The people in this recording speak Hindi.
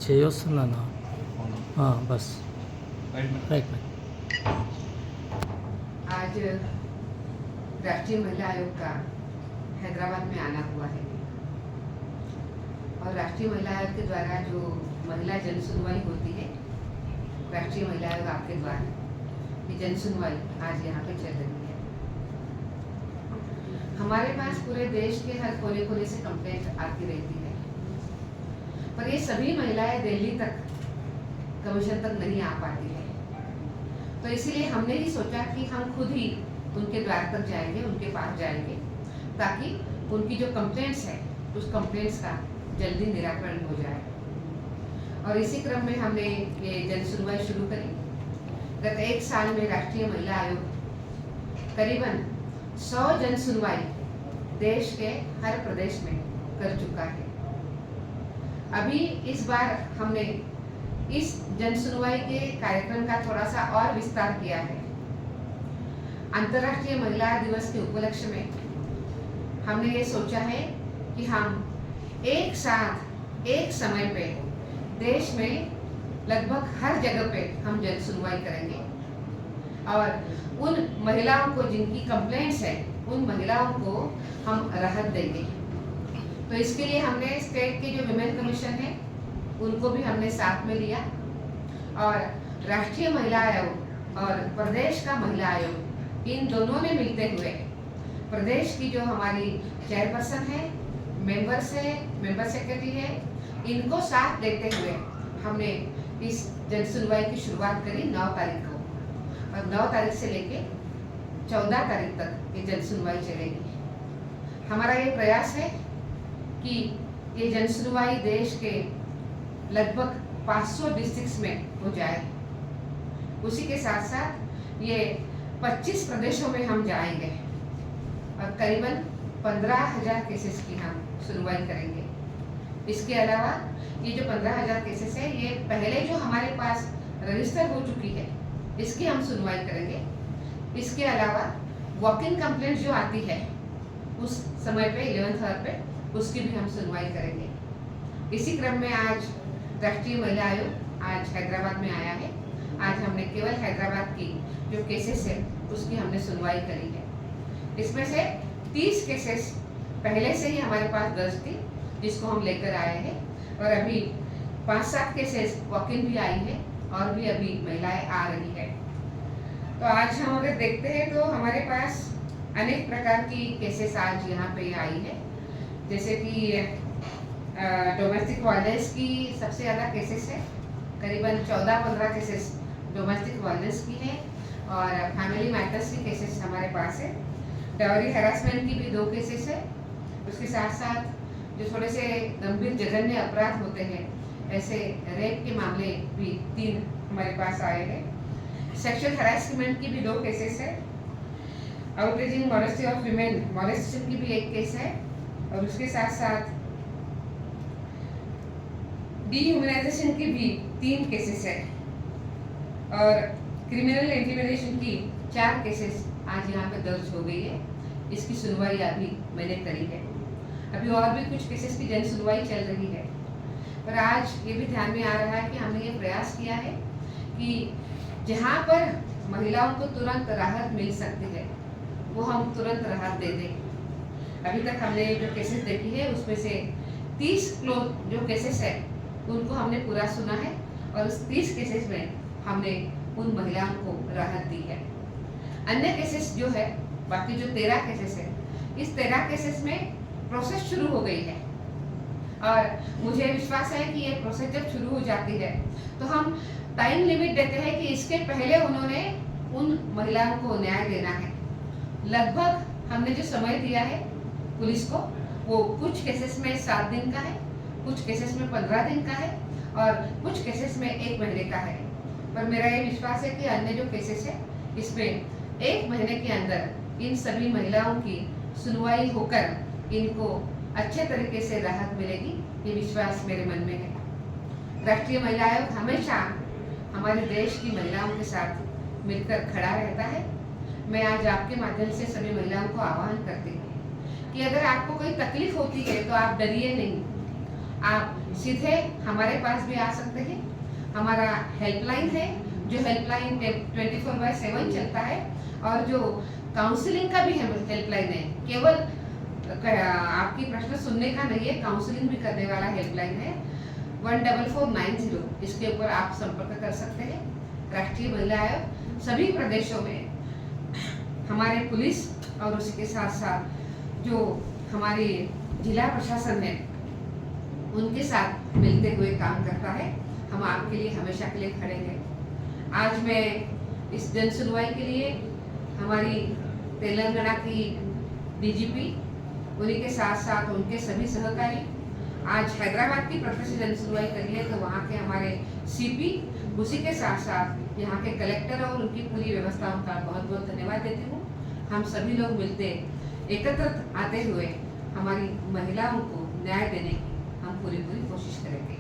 చేయొస్తున్నాను. बस राइट में। आज राष्ट्रीय महिला आयोग का हैदराबाद में आना हुआ है और राष्ट्रीय महिला आयोग के द्वारा जो महिला जन सुनवाई होती है, राष्ट्रीय महिला आयोग आपके द्वारा ये जन सुनवाई आज यहाँ पे चल रही है। हमारे पास पूरे देश के हर कोने कोने से कंप्लेंट आती रहती है, पर ये सभी महिलाएं दिल्ली तक कमीशन तक नहीं आ पाती है। तो इसीलिए हमने ही सोचा कि हम खुद ही उनके द्वार तक जाएंगे, उनके पास जाएंगे, ताकि उनकी जो कंप्लेंट्स है उस कंप्लेंट्स का जल्दी निराकरण हो जाए। और इसी क्रम में हमने ये जन सुनवाई शुरू करी। गत एक साल में राष्ट्रीय महिला आयोग करीबन 100 जन सुनवाई देश के हर प्रदेश में कर चुका है। अभी इस बार हमने इस जन सुनवाई के कार्यक्रम का थोड़ा सा और विस्तार किया है। अंतर्राष्ट्रीय महिला दिवस के उपलक्ष्य में हमने ये सोचा है कि हम एक साथ एक समय पे देश में लगभग हर जगह पे हम जन सुनवाई करेंगे और उन महिलाओं को जिनकी कंप्लेंट्स है उन महिलाओं को हम राहत देंगे। तो इसके लिए हमने स्टेट के जो विमेन कमीशन है उनको भी हमने साथ में लिया और राष्ट्रीय महिला आयोग और प्रदेश का महिला आयोग इन दोनों ने मिलते हुए प्रदेश की जो हमारी चेयरपर्सन है, मेंबर्स है, मेंबर सेक्रेटरी है, इनको साथ देते हुए हमने इस जन सुनवाई की शुरुआत करी 9 तारीख को और 9 तारीख से लेके 14 तारीख तक ये जन सुनवाई चलेगी। हमारा ये प्रयास है कि ये जन सुनवाई देश के लगभग 500 डिस्ट्रिक्ट्स में हो जाए। उसी के साथ साथ ये 25 प्रदेशों में हम जाएंगे और करीबन 15,000 केसेस की हम सुनवाई करेंगे। इसके अलावा ये जो 15,000 केसेस है ये पहले जो हमारे पास रजिस्टर हो चुकी है इसकी हम सुनवाई करेंगे। इसके अलावा वॉक इन कंप्लेंट जो आती है उस समय पे 11th आवर पे उसकी भी हम सुनवाई करेंगे। इसी क्रम में आज राष्ट्रीय महिला आयोग आज हैदराबाद में आया है। आज हमने केवल हैदराबाद की जो केसेस है उसकी हमने सुनवाई करी है। इसमें से 30 केसेस पहले से ही हमारे पास दर्ज थी जिसको हम लेकर आए हैं और अभी 5-7 केसेस वॉक इन भी आई है और भी अभी महिलाएं आ रही है। तो आज हम अगर देखते हैं तो हमारे पास अनेक प्रकार की केसेस आज यहाँ पे आई है, जैसे कि डोमेस्टिक वायलेंस की सबसे ज़्यादा केसेस है, करीबन 14-15 केसेस डोमेस्टिक वायलेंस की है और फैमिली मैटर्स की केसेस हमारे पास है। डाउरी हैरासमेंट की भी 2 केसेस है। उसके साथ साथ जो थोड़े से गंभीर जघन्य अपराध होते हैं ऐसे रेप के मामले भी 3 हमारे पास आए हैं। सेक्सुअल हैरासमेंट की भी 2 केसेस है। आउटरीचिंग मॉडेस्टी ऑफ वीमेन मॉलेस्टेशन की भी 1 केस है और उसके साथ साथ डिह्यूमनाइजेशन की भी 3 केसेस है और क्रिमिनल इंटिमिडेशन की 4 केसेस आज यहाँ पे दर्ज हो गई है। इसकी सुनवाई अभी मैंने करी है। अभी और भी कुछ केसेस की जन सुनवाई चल रही है, पर आज ये भी ध्यान में आ रहा है कि हमने ये प्रयास किया है कि जहाँ पर महिलाओं को तुरंत राहत मिल सकती है वो हम तुरंत राहत दे दें। अभी तक हमने जो केसेस देखी है उसमें से 30 जो केसेस है उनको हमने पूरा सुना है और उस 30 केसेस में हमने उन महिलाओं को राहत दी है। अन्य केसेस जो है, बाकी जो 13 केसेस है, इस 13 केसेस में प्रोसेस शुरू हो गई है और मुझे विश्वास है कि ये प्रोसेस जब शुरू हो जाती है तो हम टाइम लिमिट देते हैं कि इसके पहले उन्होंने उन महिलाओं को न्याय देना है। लगभग हमने जो समय दिया है पुलिस को वो कुछ केसेस में 7 दिन का है, कुछ केसेस में 15 दिन का है और कुछ केसेस में 1 महीने का है। पर मेरा ये विश्वास है कि अन्य जो केसेस है इसमें 1 महीने के अंदर इन सभी महिलाओं की सुनवाई होकर इनको अच्छे तरीके से राहत मिलेगी, ये विश्वास मेरे मन में है। राष्ट्रीय महिला आयोग हमेशा हमारे देश की महिलाओं के साथ मिलकर खड़ा रहता है। मैं आज आपके माध्यम से सभी महिलाओं को आह्वान करती हूँ कि अगर आपको कोई तकलीफ होती है तो आप डरिए नहीं, आप सीधे हमारे पास भी आ सकते हैं। हमारा हेल्पलाइन है, जो हेल्पलाइन 24/7 चलता है, और जो काउंसलिंग का भी हेल्पलाइन है। केवल आपकी प्रश्न सुनने का नहीं है, काउंसलिंग भी करने वाला हेल्पलाइन है 14490। इसके ऊपर आप संपर्क कर सकते हैं। राष्ट्रीय महिला आयोग सभी प्रदेशों में हमारे पुलिस और उसी के साथ साथ जो हमारी जिला प्रशासन है उनके साथ मिलते हुए काम करता है। हम आपके लिए हमेशा के लिए खड़े हैं। आज मैं इस जन सुनवाई के लिए हमारी तेलंगाना की डीजीपी, उन्हीं के साथ साथ उनके सभी सहकारी, आज हैदराबाद की प्रत्यक्ष जन सुनवाई करी है, तो वहाँ के हमारे सीपी, उसी के साथ साथ यहाँ के कलेक्टर और उनकी पूरी व्यवस्थाओं का बहुत बहुत धन्यवाद देती हूँ। हम सभी लोग मिलते एकत्र आते हुए हमारी महिलाओं को न्याय देने की हम पूरी कोशिश करेंगे।